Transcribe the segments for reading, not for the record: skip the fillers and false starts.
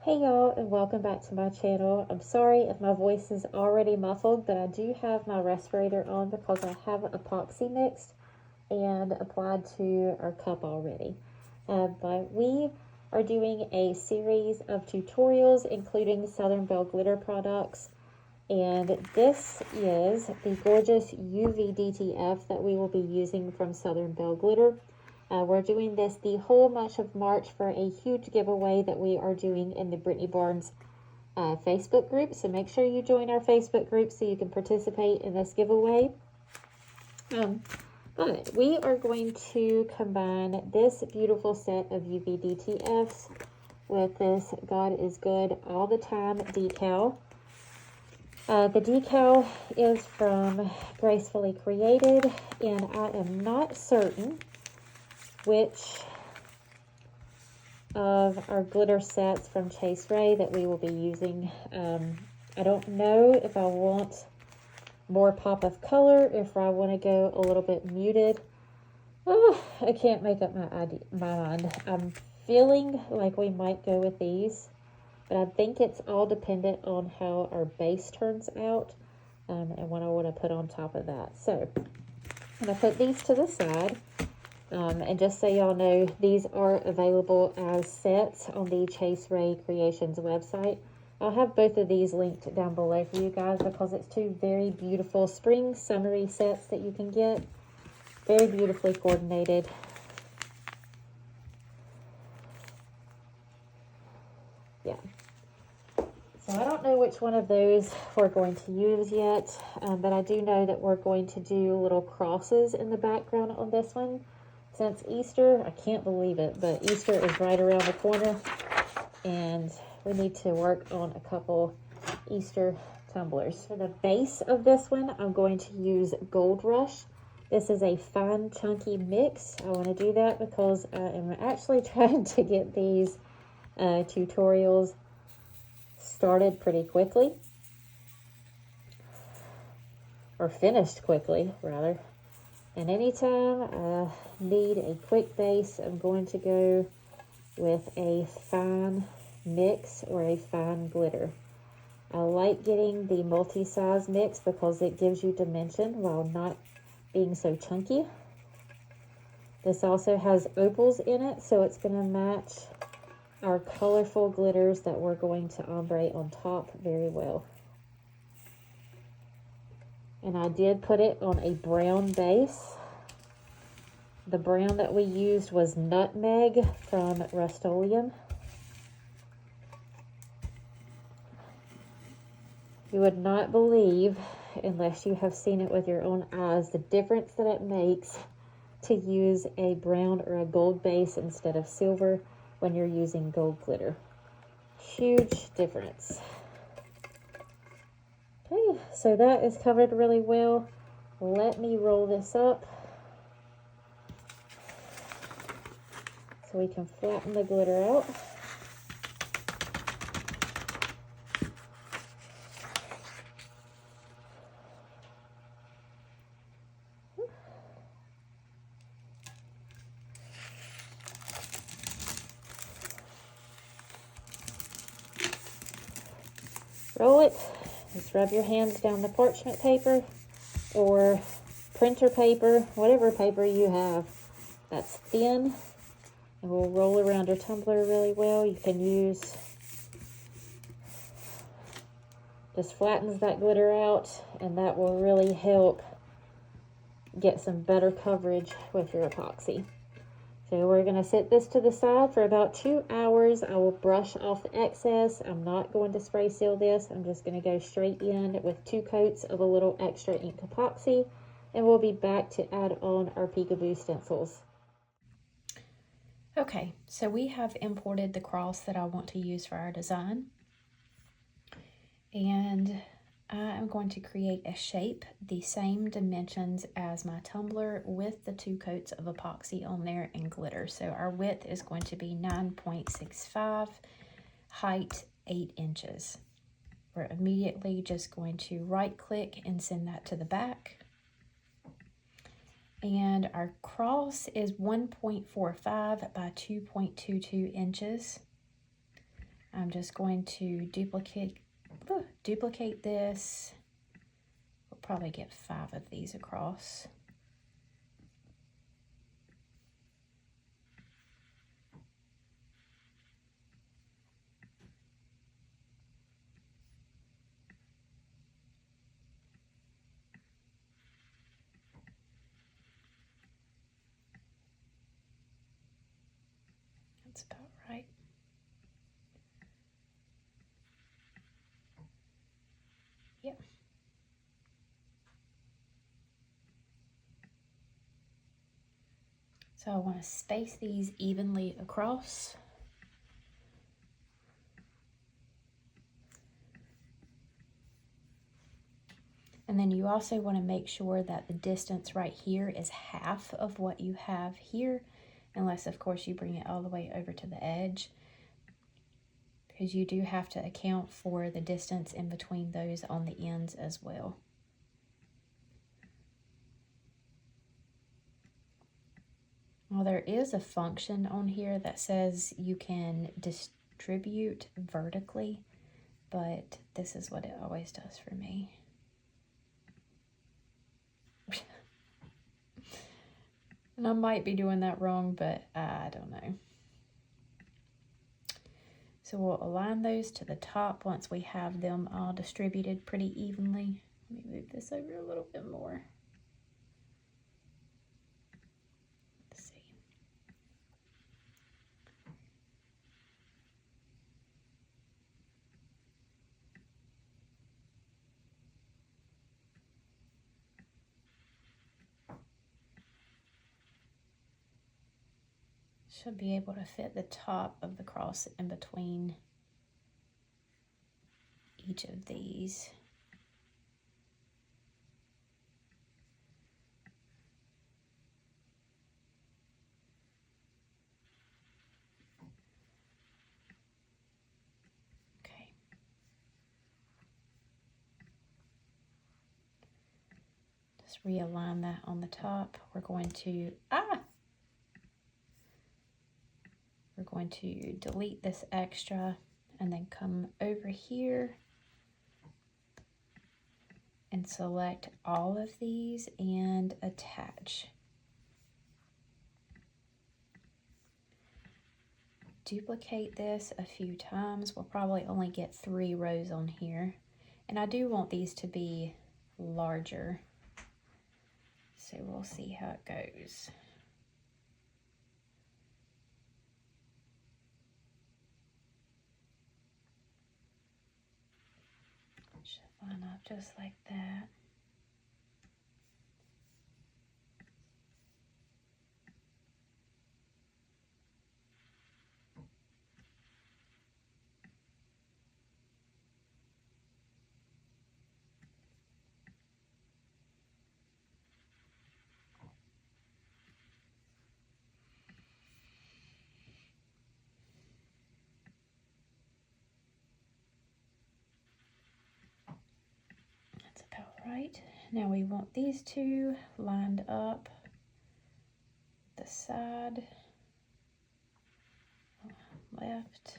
Hey y'all, and welcome back to my channel. I'm sorry if my voice is already muffled, but I do have my respirator on because I have epoxy mixed and applied to our cup already. But we are doing a series of tutorials including Southern Belle glitter products, and this is the gorgeous UV DTF that we will be using from Southern Belle Glitter. We're doing this the whole month of March for a huge giveaway that we are doing in the Brittany Barnes Facebook group. So make sure you join our Facebook group so you can participate in this giveaway. But we are going to combine this beautiful set of UV DTFs with this God is Good All the Time decal. The decal is from Gracefully Created, and I am not certain which of our glitter sets from Chase Ray that we will be using. I don't know if I want more pop of color, if I want to go a little bit muted. Oh, I can't make up my mind. I'm feeling like we might go with these, but I think it's all dependent on how our base turns out and what I want to put on top of that. So I'm going to put these to the side. And just so y'all know, these are available as sets on the Chase Ray Creations website. I'll have both of these linked down below for you guys because it's two very beautiful spring summery sets that you can get. Very beautifully coordinated. Yeah. So I don't know which one of those we're going to use yet, but I do know that we're going to do little crosses in the background on this one. Since Easter, I can't believe it, but Easter is right around the corner, and we need to work on a couple Easter tumblers. For the base of this one, I'm going to use Gold Rush. This is a fine, chunky mix. I want to do that because I am actually trying to get these tutorials started pretty quickly, or finished quickly, rather. And anytime I need a quick base, I'm going to go with a fine mix or a fine glitter. I like getting the multi-size mix because it gives you dimension while not being so chunky. This also has opals in it, so it's going to match our colorful glitters that we're going to ombre on top very well. And I did put it on a brown base. The brown that we used was Nutmeg from Rust-Oleum. You would not believe, unless you have seen it with your own eyes, the difference that it makes to use a brown or a gold base instead of silver when you're using gold glitter. Huge difference. Okay, so that is covered really well. Let me roll this up so we can flatten the glitter out. Roll it. Just rub your hands down the parchment paper or printer paper, whatever paper you have that's thin, and we'll roll around our tumbler really well. You can use, just flattens that glitter out, and that will really help get some better coverage with your epoxy. So we're going to set this to the side for about 2 hours. I will brush off the excess. I'm not going to spray seal this. I'm just going to go straight in with 2 coats of a little extra ink epoxy, and we'll be back to add on our Peekaboo stencils. Okay, so we have imported the cross that I want to use for our design, and I am going to create a shape the same dimensions as my tumbler with the 2 coats of epoxy on there and glitter. So our width is going to be 9.65, height 8 inches. We're immediately just going to right click and send that to the back. And our cross is 1.45 by 2.22 inches. I'm just going to duplicate this. We'll probably get 5 of these across. That's about right. Yep. So I want to space these evenly across. And then you also want to make sure that the distance right here is half of what you have here, unless of course you bring it all the way over to the edge, because you do have to account for the distance in between those on the ends as well. Well, there is a function on here that says you can distribute vertically, but this is what it always does for me. And I might be doing that wrong, but I don't know. So we'll align those to the top once we have them all distributed pretty evenly. Let me move this over a little bit more. Let's see. Should be able to fit the top of the cross in between each of these. Okay. Just realign that on the top. We're going to, we're going to delete this extra and then come over here and select all of these and attach. Duplicate this a few times. We'll probably only get 3 rows on here. And I do want these to be larger. So we'll see how it goes. Should line up just like that. Right, now we want these two lined up the side, left,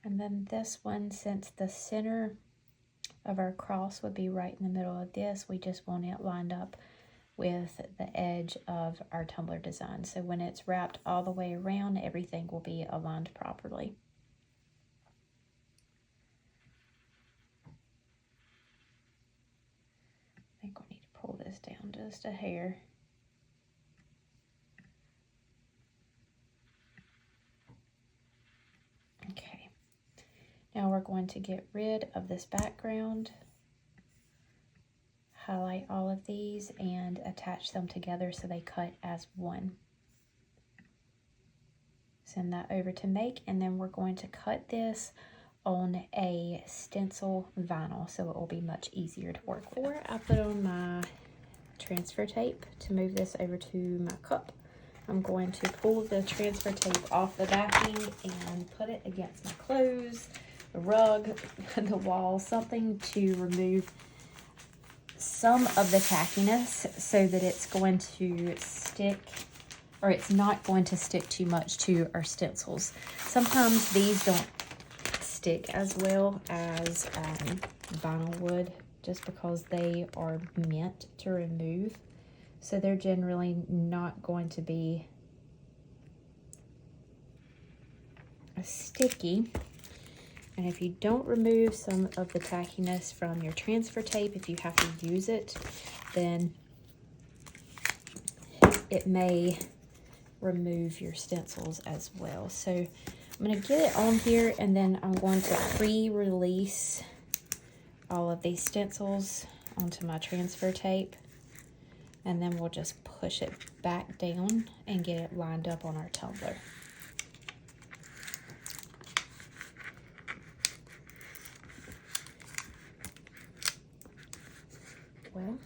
and then this one, since the center of our cross would be right in the middle of this, we just want it lined up with the edge of our tumbler design. So when it's wrapped all the way around, everything will be aligned properly. I think we need to pull this down just a hair. Okay, now we're going to get rid of this background, highlight all of these, and attach them together so they cut as one. Send that over to make, and then we're going to cut this on a stencil vinyl so it will be much easier to work with. Before I put on my transfer tape to move this over to my cup, I'm going to pull the transfer tape off the backing and put it against my clothes, the rug, the wall, something to remove some of the tackiness so that it's going to stick or it's not going to stick too much to our stencils. Sometimes these don't stick as well as vinyl would, just because they are meant to remove. So they're generally not going to be as sticky. And if you don't remove some of the tackiness from your transfer tape, if you have to use it, then it may remove your stencils as well. So I'm going to get it on here, and then I'm going to pre-release all of these stencils onto my transfer tape, and then we'll just push it back down and get it lined up on our tumbler. Well,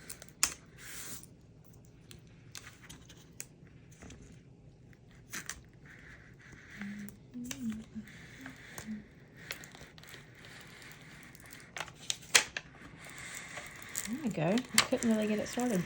there we go. I couldn't really get it started.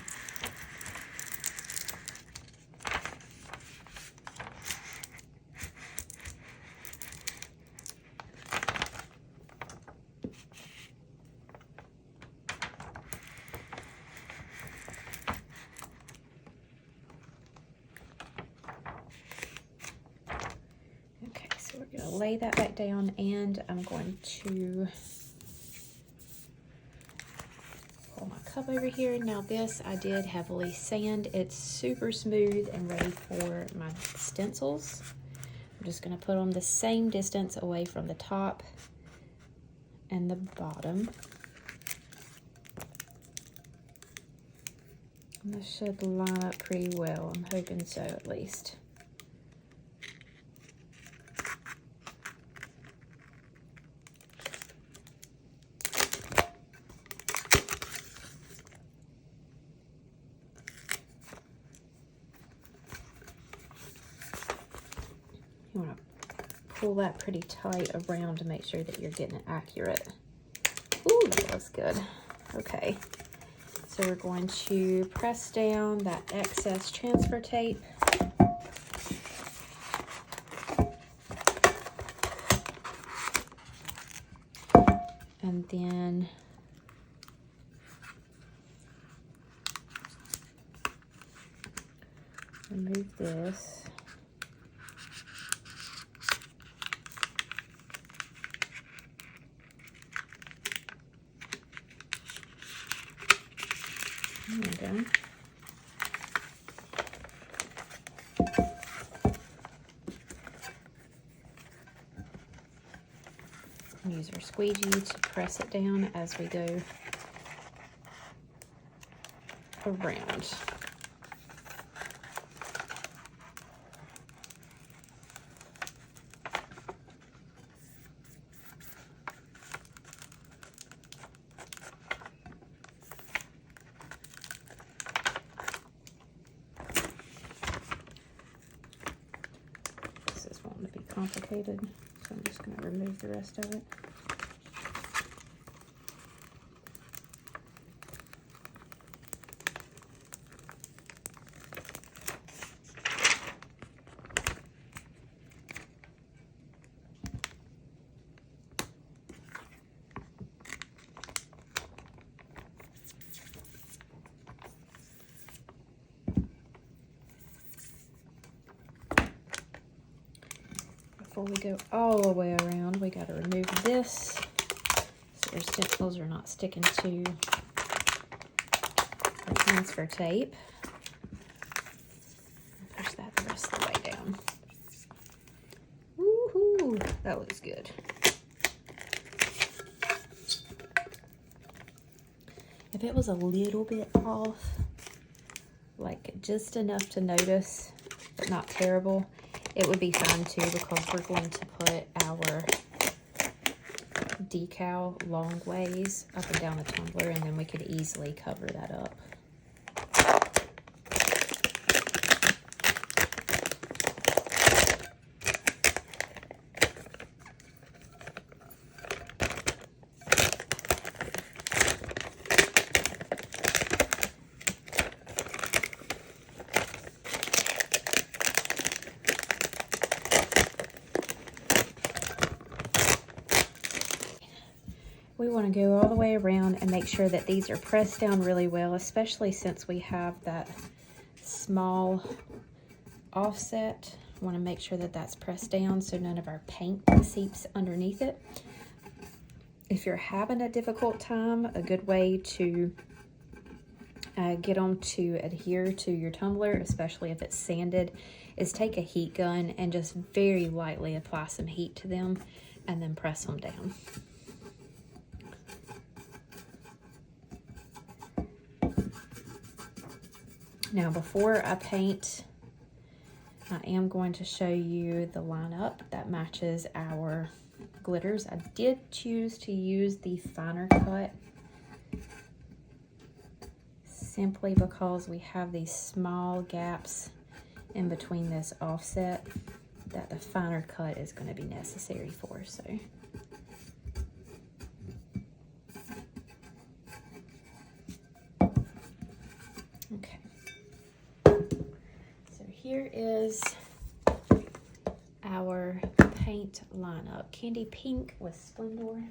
Okay, so we're going to lay that back down, and I'm going to pull my cup over here. Now this I did heavily sand. It's super smooth and ready for my stencils. I'm just going to put them the same distance away from the top and the bottom. And this should line up pretty well. I'm hoping so, at least. You want to pull that pretty tight around to make sure that you're getting it accurate. Ooh, that looks good. Okay, so we're going to press down that excess transfer tape. And then remove this. There we go. Use our squeegee to press it down as we go around. This is wanting to be complicated, so I'm just going to remove the rest of it. Before we go all the way around, we got to remove this so our stencils are not sticking to the transfer tape. Push that the rest of the way down. Woohoo! That looks good. If it was a little bit off, like just enough to notice, but not terrible, it would be fine too, because we're going to put our decal long ways up and down the tumbler, and then we could easily cover that up. We want to go all the way around and make sure that these are pressed down really well, especially since we have that small offset. I want to make sure that that's pressed down so none of our paint seeps underneath it. If you're having a difficult time, a good way to get them to adhere to your tumbler, especially if it's sanded, is take a heat gun and just very lightly apply some heat to them and then press them down. Now, before I paint, I am going to show you the lineup that matches our glitters. I did choose to use the finer cut simply because we have these small gaps in between this offset that the finer cut is going to be necessary for. So okay, so here is our paint lineup. Candy Pink with Splendor,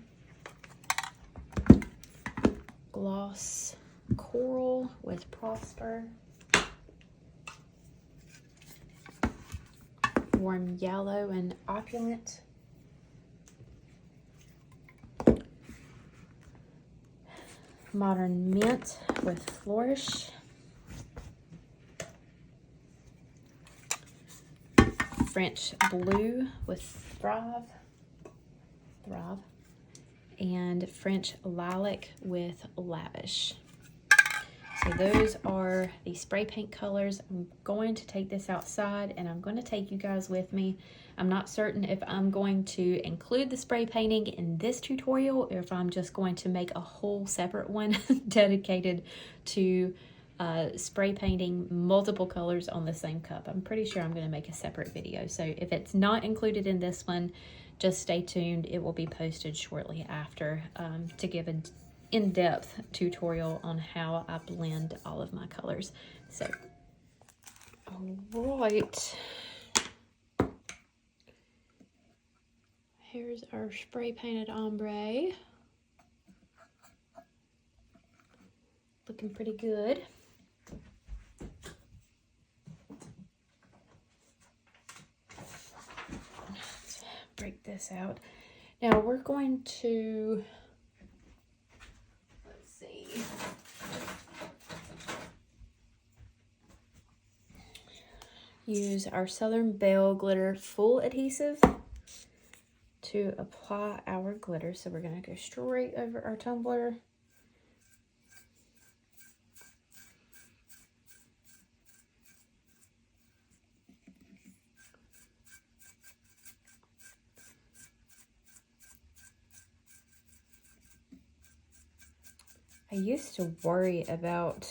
Gloss Coral with Prosper, Warm Yellow and Opulent, Modern Mint with Flourish, French Blue with Thrive, and French Lilac with Lavish. So those are the spray paint colors. I'm going to take this outside and I'm going to take you guys with me. I'm not certain if I'm going to include the spray painting in this tutorial or if I'm just going to make a whole separate one dedicated to spray painting multiple colors on the same cup. I'm pretty sure I'm going to make a separate video. So if it's not included in this one, just stay tuned. It will be posted shortly after to give an in-depth tutorial on how I blend all of my colors. So, all right. Here's our spray painted ombre. Looking pretty good. Let's break this out. Now we're going to, let's see, use our Southern Belle Glitter Full Adhesive to apply our glitter. So we're going to go straight over our tumbler. I used to worry about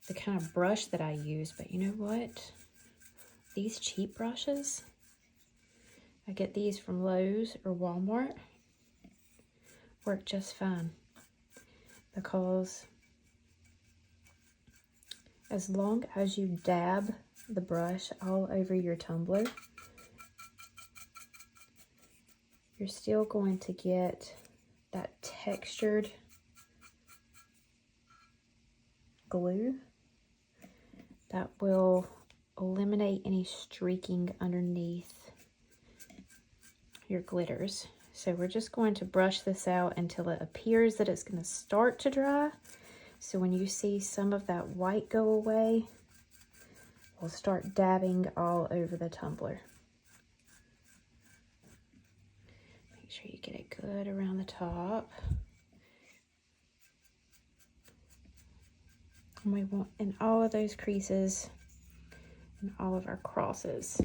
the kind of brush that I use, but you know what? These cheap brushes, I get these from Lowe's or Walmart, work just fine, because as long as you dab the brush all over your tumbler, you're still going to get that textured glue that will eliminate any streaking underneath your glitters. So we're just going to brush this out until it appears that it's going to start to dry. So when you see some of that white go away, we'll start dabbing all over the tumbler. Make sure you get it good around the top. And we want in all of those creases and all of our crosses.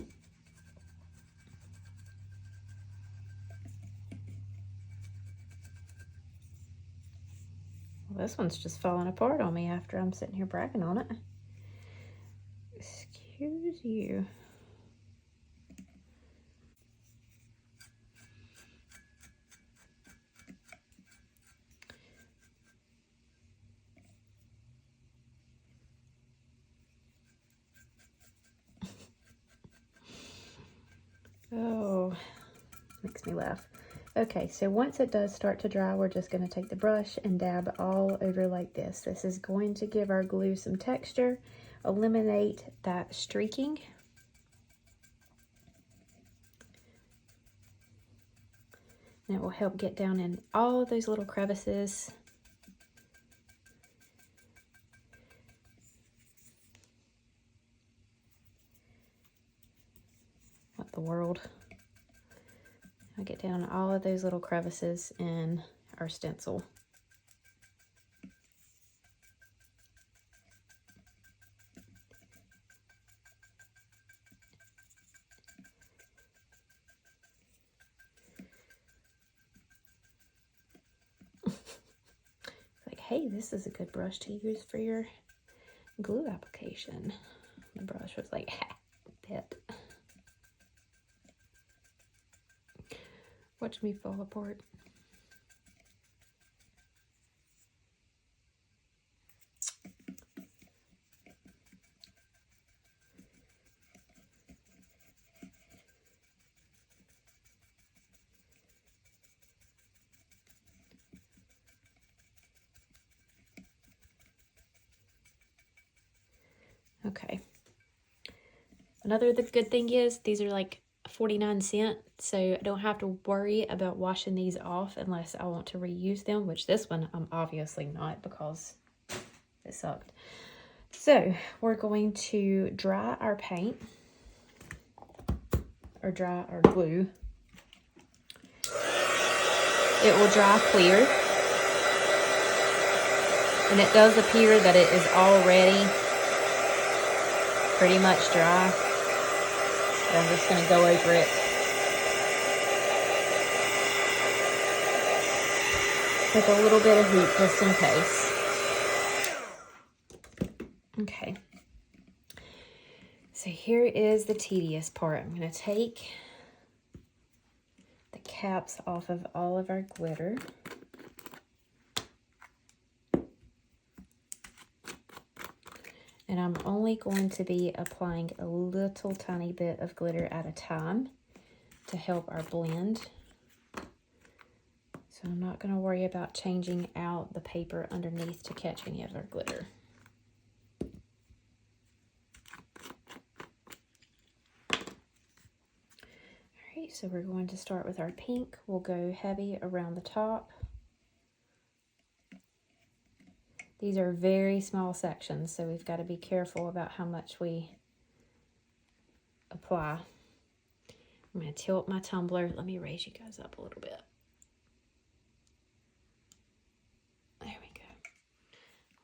Well, this one's just falling apart on me after I'm sitting here bragging on it. Excuse you. Oh, makes me laugh. Okay, so once it does start to dry, we're just going to take the brush and dab all over like this. This is going to give our glue some texture, eliminate that streaking. And it will help get down in all of those little crevices. What the world? I'll get down all of those little crevices in our stencil. Like, hey, this is a good brush to use for your glue application. The brush was like, ha, bit. Watch me fall apart. Okay. Another good thing is these are like 49¢, so I don't have to worry about washing these off unless I want to reuse them, which this one I'm obviously not because it sucked. So we're going to dry our paint, or dry our glue. It will dry clear, and it does appear that it is already pretty much dry. But I'm just going to go over it with a little bit of heat just in case. Okay. So here is the tedious part. I'm going to take the caps off of all of our glitter. And I'm only going to be applying a little tiny bit of glitter at a time to help our blend. So I'm not going to worry about changing out the paper underneath to catch any of our glitter. Alright, so we're going to start with our pink. We'll go heavy around the top. These are very small sections, so we've got to be careful about how much we apply. I'm going to tilt my tumbler. Let me raise you guys up a little bit. There we go.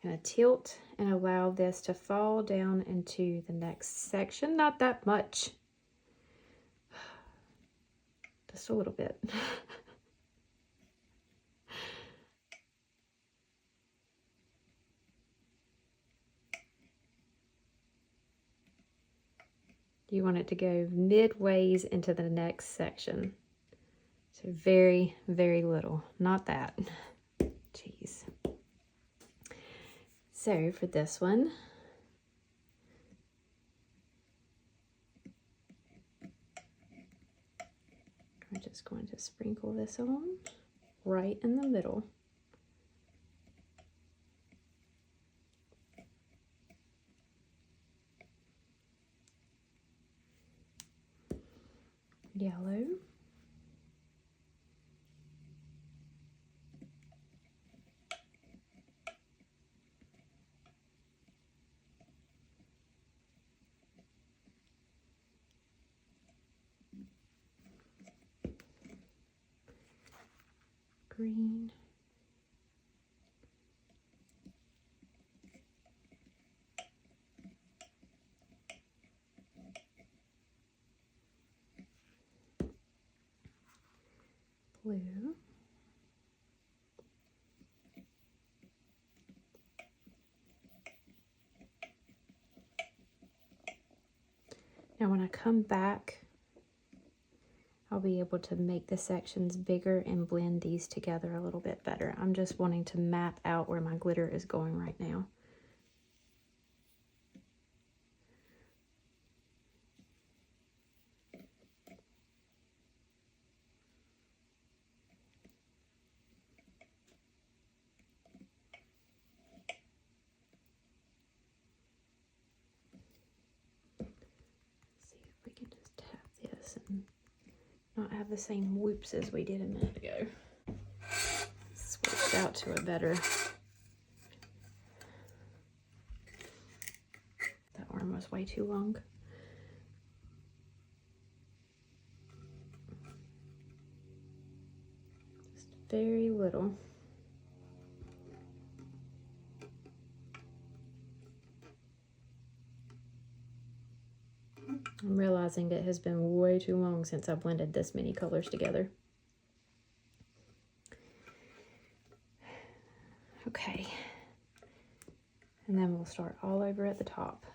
I'm going to tilt and allow this to fall down into the next section. Not that much. Just a little bit. You want it to go midways into the next section. So very, very little. Not that. Jeez. So for this one, we're just going to sprinkle this on right in the middle. Yellow. Green. Blue. Now when I come back, I'll be able to make the sections bigger and blend these together a little bit better. I'm just wanting to map out where my glitter is going right now. not have the same whoops as we did a minute ago. Switched out to a better. That arm was way too long. Just very little. I'm realizing it has been way too long since I blended this many colors together. Okay, and then we'll start all over at the top.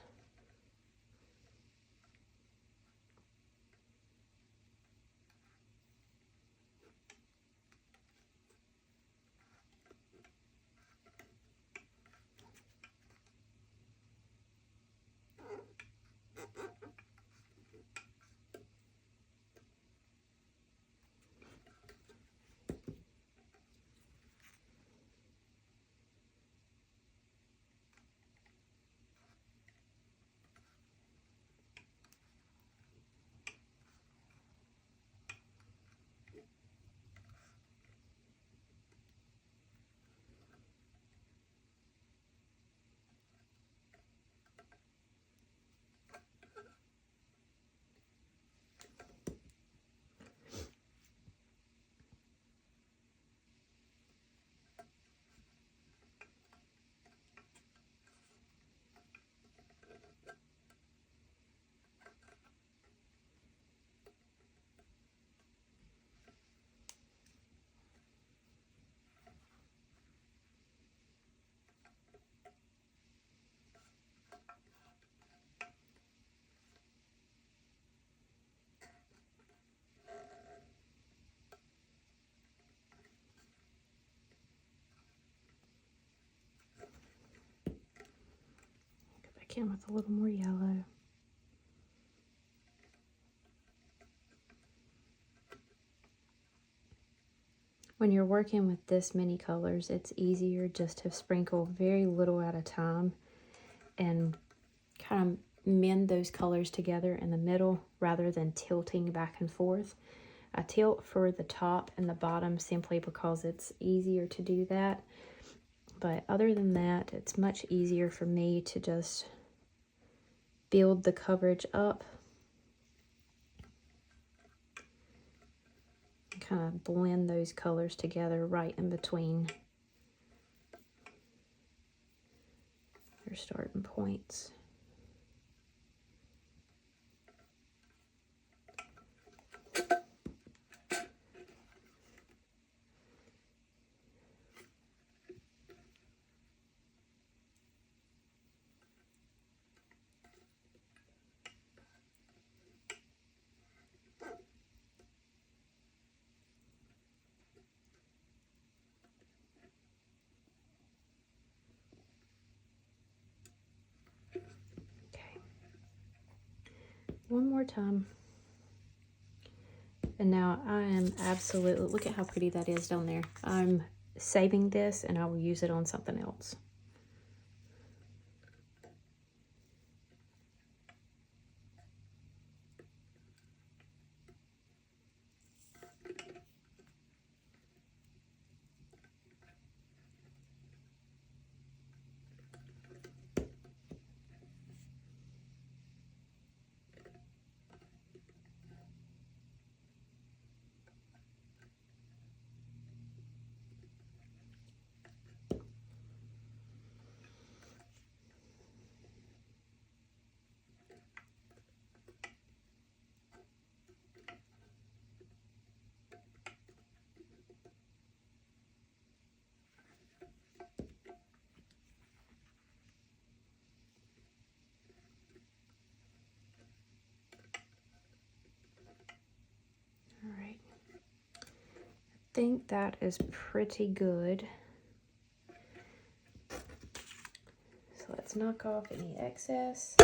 In with a little more yellow. When you're working with this many colors, it's easier just to sprinkle very little at a time and kind of mend those colors together in the middle rather than tilting back and forth. I tilt for the top and the bottom simply because it's easier to do that. But other than that, it's much easier for me to just build the coverage up. Kind of blend those colors together right in between your starting points. One more time. And now I am absolutely, look at how pretty that is down there. I'm saving this and I will use it on something else. I think that is pretty good. So let's knock off any excess.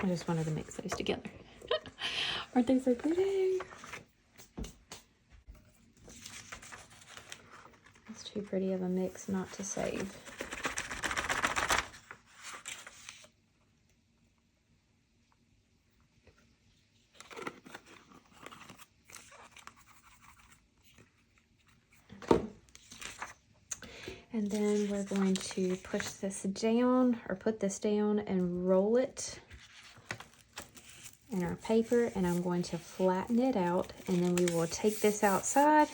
I just wanted to mix those together. Aren't they so pretty? too pretty of a mix not to save. And then we're going to push this down, or put this down and roll it in our paper, and I'm going to flatten it out, and then we will take this outside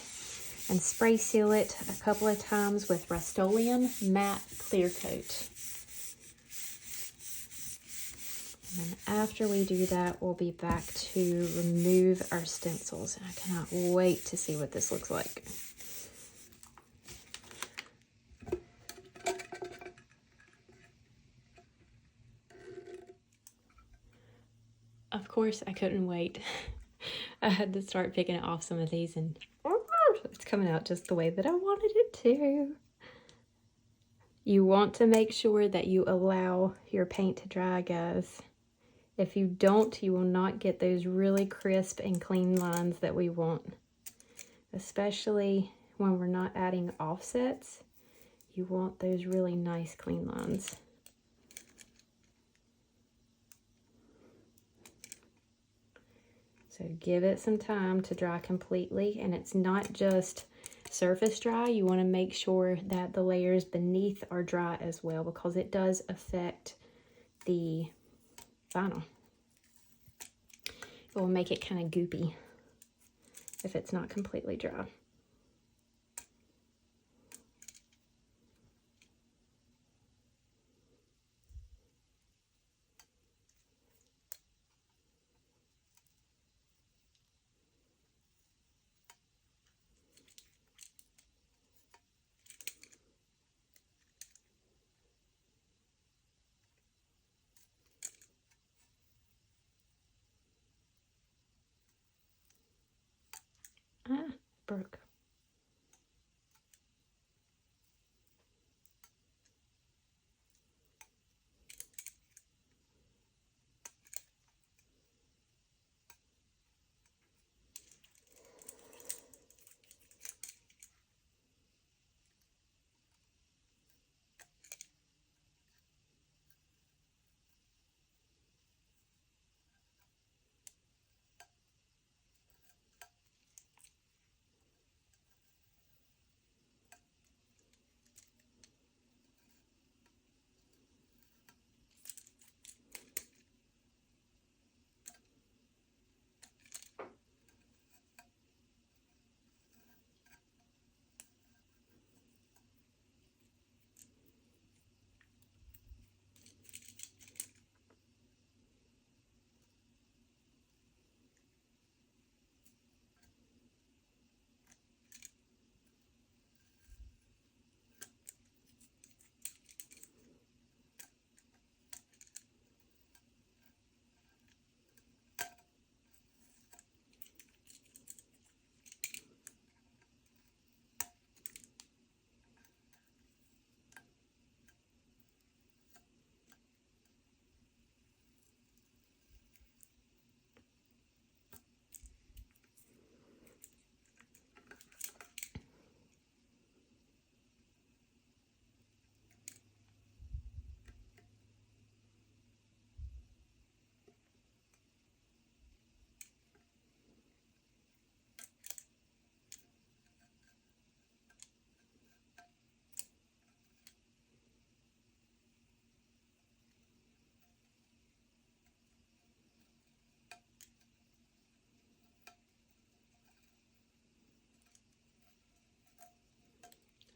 and spray seal it a couple of times with Rust-Oleum matte clear coat. And then after we do that, we'll be back to remove our stencils. And I cannot wait to see what this looks like. Of course, I couldn't wait. I had to start picking off some of these, and it's coming out just the way that I wanted it to. You want to make sure that you allow your paint to dry, guys. If you don't, you will not get those really crisp and clean lines that we want. Especially when we're not adding offsets, you want those really nice clean lines. So give it some time to dry completely, and it's not just surface dry. You want to make sure that the layers beneath are dry as well, because it does affect the vinyl. It will make it kind of goopy if it's not completely dry. Ah, broke.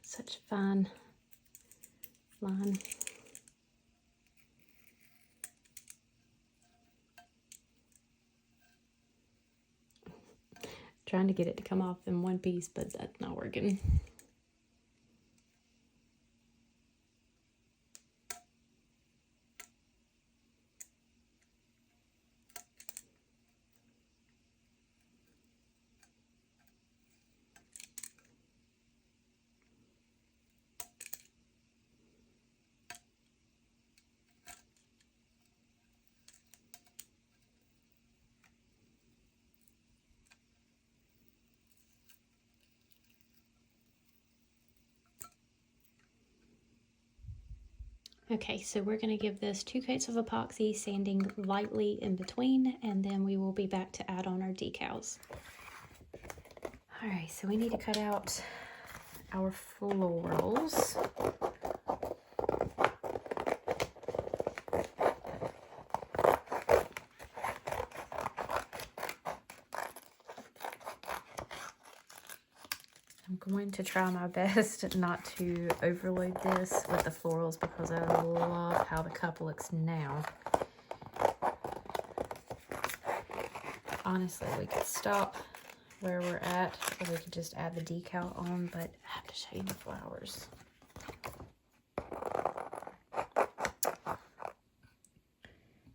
Such a fine line. Trying to get it to come off in one piece, but that's not working. Okay, so we're going to give this 2 coats of epoxy, sanding lightly in between, and then we will be back to add on our decals. All right, so we need to cut out our florals. I'm going to try my best not to overload this with the florals because I love how the cup looks now. Honestly, we could stop where we're at, or we could just add the decal on, but I have to show you the flowers.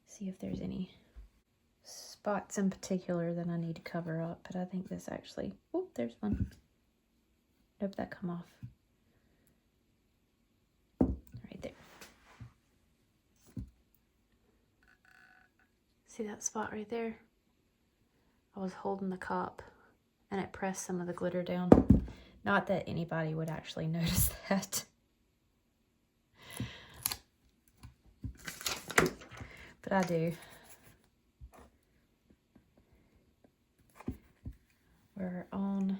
See if there's any spots in particular that I need to cover up, but I think this actually, oh, there's one. Nope, that come off. Right there. See that spot right there? I was holding the cup and it pressed some of the glitter down. Not that anybody would actually notice that. But I do. We're on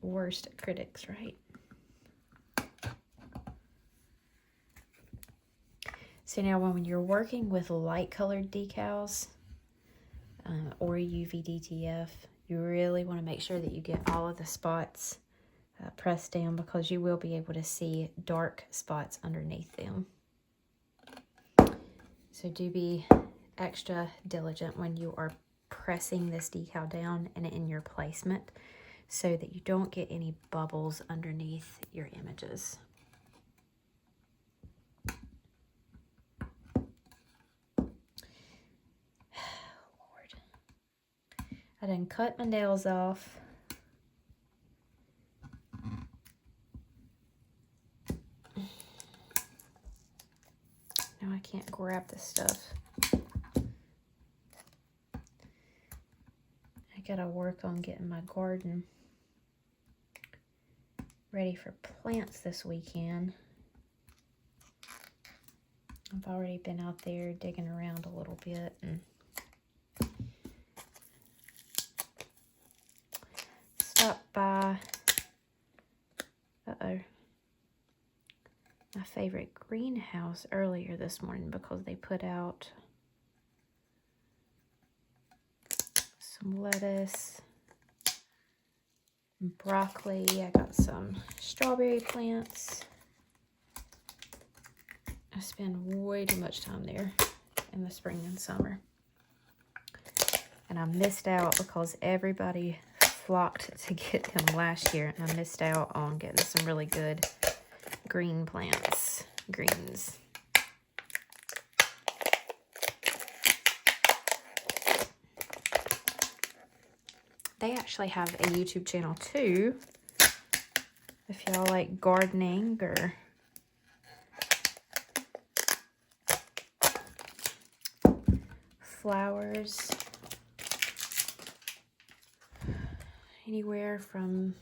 worst critics, right? So now when you're working with light colored decals or UV DTF, you really want to make sure that you get all of the spots pressed down, because you will be able to see dark spots underneath them. So do be extra diligent when you are pressing this decal down and in your placement, so that you don't get any bubbles underneath your images. Lord. I done cut my nails off. Now I can't grab this stuff. I gotta work on getting my garden ready for plants this weekend. I've already been out there digging around a little bit and stopped by my favorite greenhouse earlier this morning because they put out some lettuce, broccoli. I got some strawberry plants. I spend way too much time there in the spring and summer. And I missed out because everybody flocked to get them last year, and I missed out on getting some really good green plants, greens. They actually have a YouTube channel too, if y'all like gardening or flowers. Anywhere from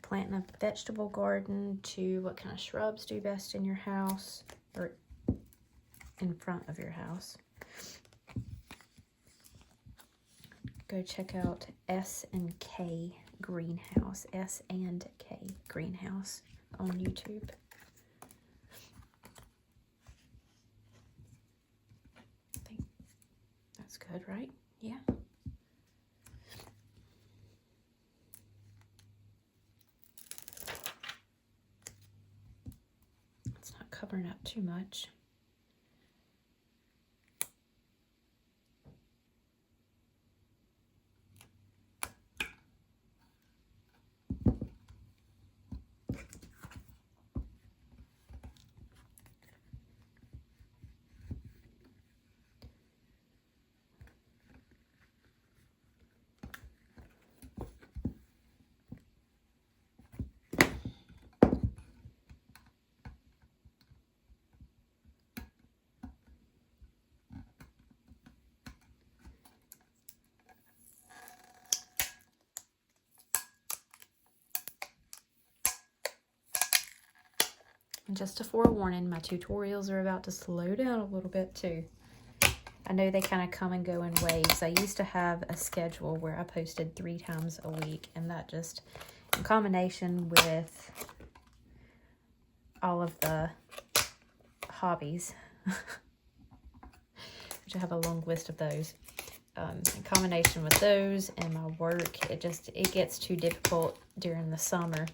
planting a vegetable garden to what kind of shrubs do best in your house or in front of your house. Go check out S&K Greenhouse, S&K Greenhouse on YouTube. I think that's good, right? Yeah. It's not covering up too much. And just a forewarning, my tutorials are about to slow down a little bit too. I know they kind of come and go in waves. I used to have a schedule where I posted 3 times a week, and that just, in combination with all of the hobbies, which I have a long list of those, in combination with those and my work, it gets too difficult during the summer,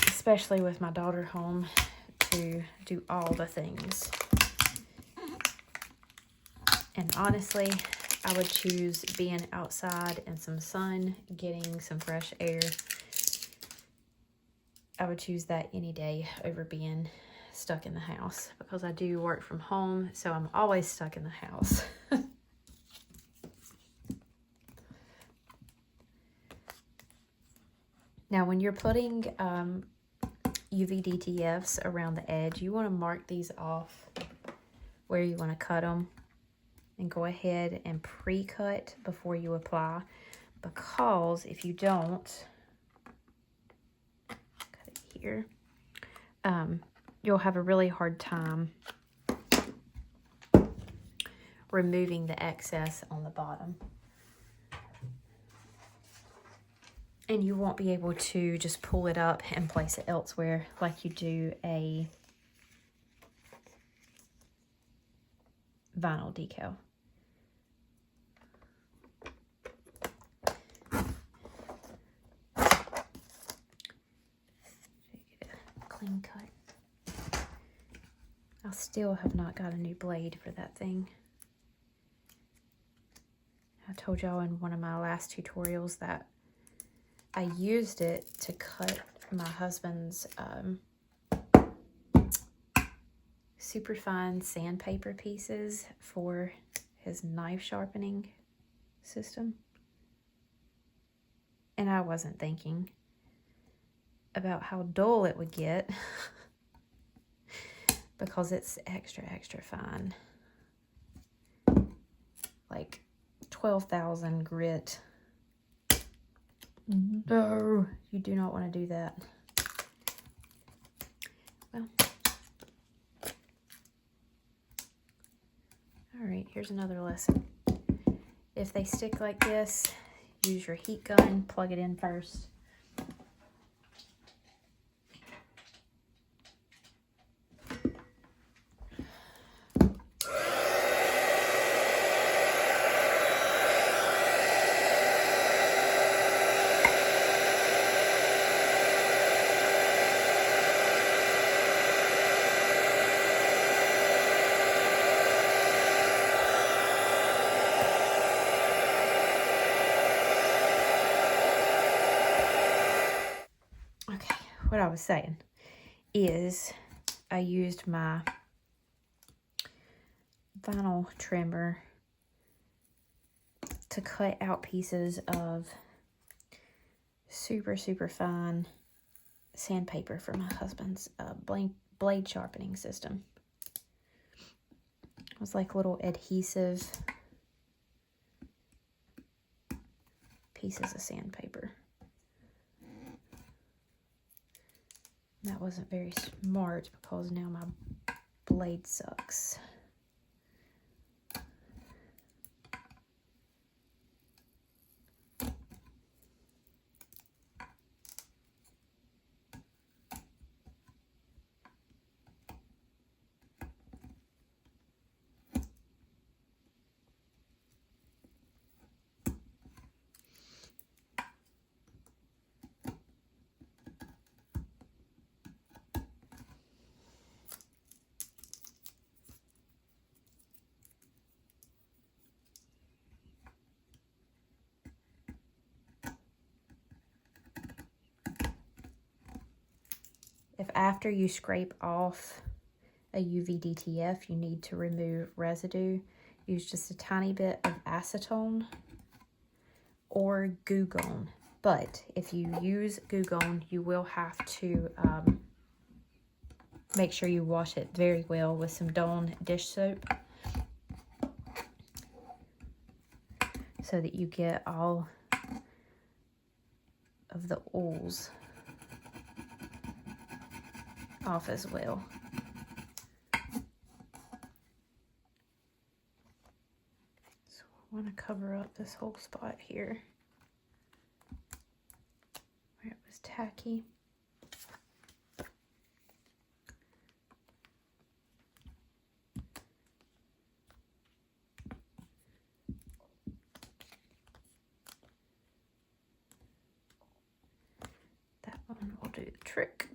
especially with my daughter home, to do all the things. And honestly, I would choose being outside in some sun, getting some fresh air. I would choose that any day over being stuck in the house, because I do work from home, so I'm always stuck in the house. Now, when you're putting UV DTFs around the edge, you want to mark these off where you want to cut them, and go ahead and pre-cut before you apply, because if you don't, cut it here, you'll have a really hard time removing the excess on the bottom. And you won't be able to just pull it up and place it elsewhere like you do a vinyl decal. Clean cut. I still have not got a new blade for that thing. I told y'all in one of my last tutorials that I used it to cut my husband's super fine sandpaper pieces for his knife sharpening system. And I wasn't thinking about how dull it would get because it's extra fine. Like 12,000 grit. No, you do not want to do that. Well, all right, here's another lesson. If they stick like this, use your heat gun, plug it in first. What I was saying is I used my vinyl trimmer to cut out pieces of super fine sandpaper for my husband's blade sharpening system. It was like little adhesive pieces of sandpaper. That wasn't very smart because now my blade sucks. If after you scrape off a UV DTF, you need to remove residue, use just a tiny bit of acetone or Goo Gone. But if you use Goo Gone, you will have to make sure you wash it very well with some Dawn dish soap so that you get all of the oils off as well. So I want to cover up this whole spot here where it was tacky. That one will do the trick.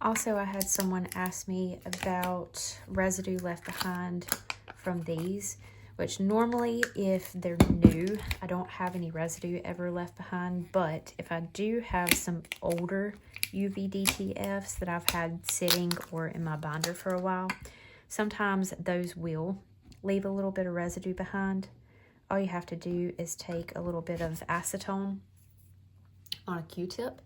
Also, I had someone ask me about residue left behind from these, which normally if they're new, I don't have any residue ever left behind, but if I do have some older UV DTFs that I've had sitting or in my binder for a while, sometimes those will leave a little bit of residue behind. All you have to do is take a little bit of acetone on a Q-tip.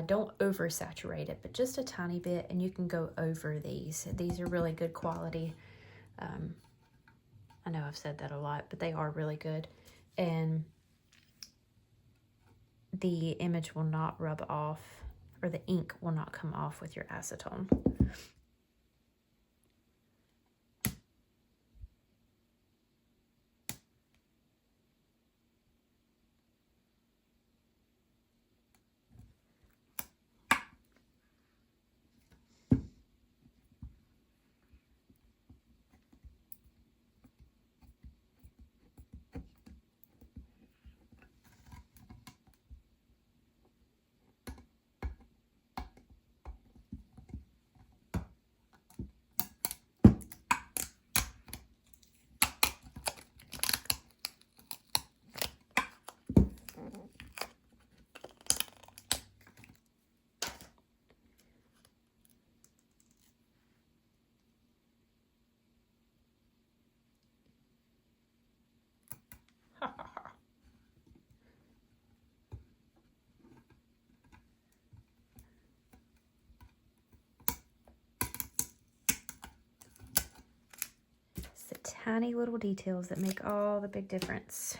Don't oversaturate it, but just a tiny bit, and you can go over these. These are really good quality. I know I've said that a lot, but they are really good. And the image will not rub off, or the ink will not come off with your acetone. It's the tiny little details that make all the big difference.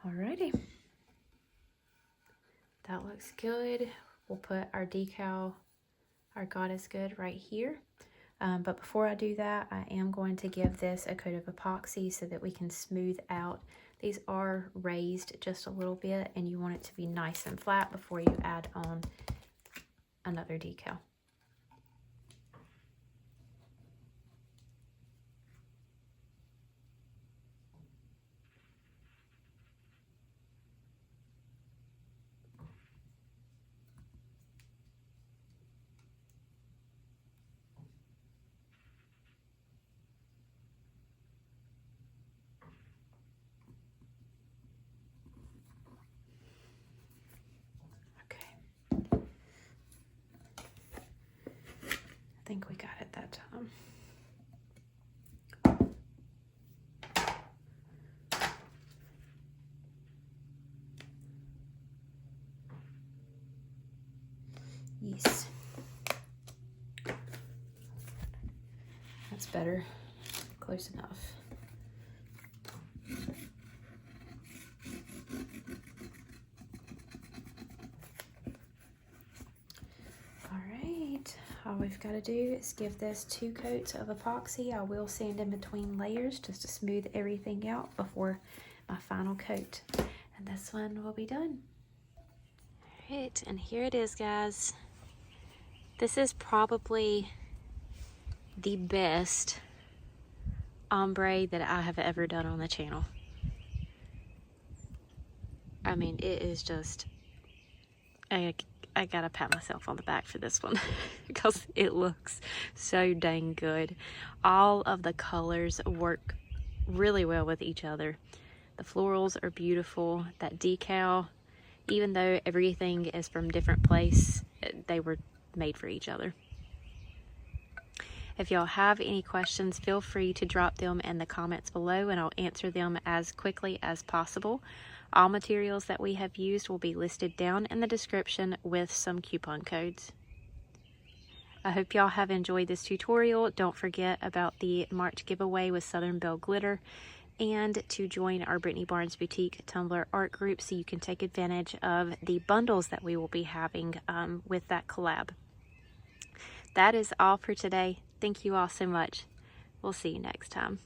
Alrighty, that looks good. We'll put our decal, our God is Good, right here. But before I do that, I am going to give this a coat of epoxy so that we can smooth out. These are raised just a little bit, and you want it to be nice and flat before you add on another decal. Yes. That's better. Close enough. Alright, all we've got to do is give this 2 coats of epoxy. I will sand in between layers just to smooth everything out before my final coat. And this one will be done. Alright, and here it is, guys. This is probably the best ombre that I have ever done on the channel. I mean, it is just, I gotta pat myself on the back for this one because it looks so dang good. All of the colors work really well with each other. The florals are beautiful. That decal, even though everything is from different place, they were made for each other. If y'all have any questions, feel free to drop them in the comments below and I'll answer them as quickly as possible. All materials that we have used will be listed down in the description with some coupon codes. I hope y'all have enjoyed this tutorial. Don't forget about the March giveaway with Southern Belle Glitter and to join our Brittany Barnes Boutique Tumbler art group so you can take advantage of the bundles that we will be having with that collab. That is all for today. Thank you all so much. We'll see you next time.